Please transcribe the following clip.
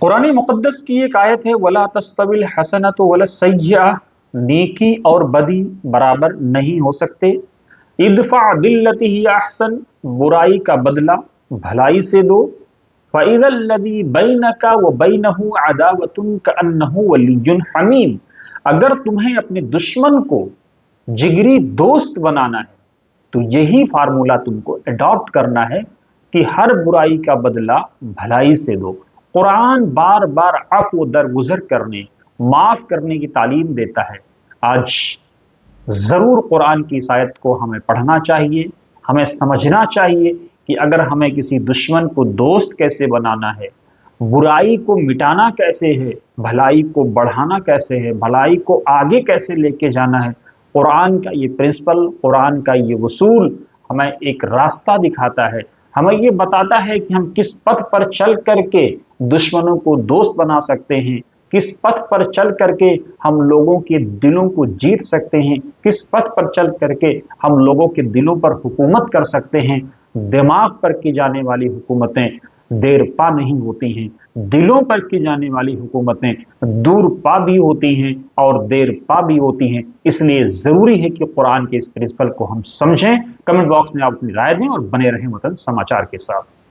قرآن مقدس کی ایک آیت ہے وَلَا تَسْتَوِي الْحَسَنَةُ وَلَا السَّيِّئَةُ، نیکی اور بدی برابر نہیں ہو سکتے۔ ادفع باللتی ہی احسن، برائی کا بدلہ بھلائی سے دو۔ فَإِذَا الَّذِي بَيْنَكَ وَبَيْنَهُ عَدَاوَةٌ كَأَنَّهُ وَلِيٌّ حَمِيمٌ، اگر تمہیں اپنے دشمن کو جگری دوست بنانا ہے تو یہی فارمولہ تم کو اڈاپٹ کرنا ہے کہ ہر برائی کا بدلہ بھلائی سے دو۔ قرآن بار بار عفو درگزر کرنے، معاف کرنے کی تعلیم دیتا ہے۔ آج ضرور قرآن کی اس آیت کو ہمیں پڑھنا چاہیے، ہمیں سمجھنا چاہیے کہ اگر ہمیں کسی دشمن کو دوست کیسے بنانا ہے، برائی کو مٹانا کیسے ہے، بھلائی کو بڑھانا کیسے ہے، بھلائی کو آگے کیسے لے کے جانا ہے، قرآن کا یہ پرنسپل، قرآن کا یہ اصول ہمیں ایک راستہ دکھاتا ہے، ہمیں یہ بتاتا ہے کہ ہم کس پتھ پر چل کر کے دشمنوں کو دوست بنا سکتے ہیں، کس پتھ پر چل کر کے ہم لوگوں کے دلوں کو جیت سکتے ہیں، کس پتھ پر چل کر کے ہم لوگوں کے دلوں پر حکومت کر سکتے ہیں۔ دماغ پر کی جانے والی حکومتیں دیر پا نہیں ہوتی ہیں، دلوں پر کی جانے والی حکومتیں دور پا بھی ہوتی ہیں اور دیر پا بھی ہوتی ہیں۔ اس لیے ضروری ہے کہ قرآن کے اس پرنسپل کو ہم سمجھیں۔ کمنٹ باکس میں آپ اپنی رائے دیں اور بنے رہیں وطن سماچار کے ساتھ۔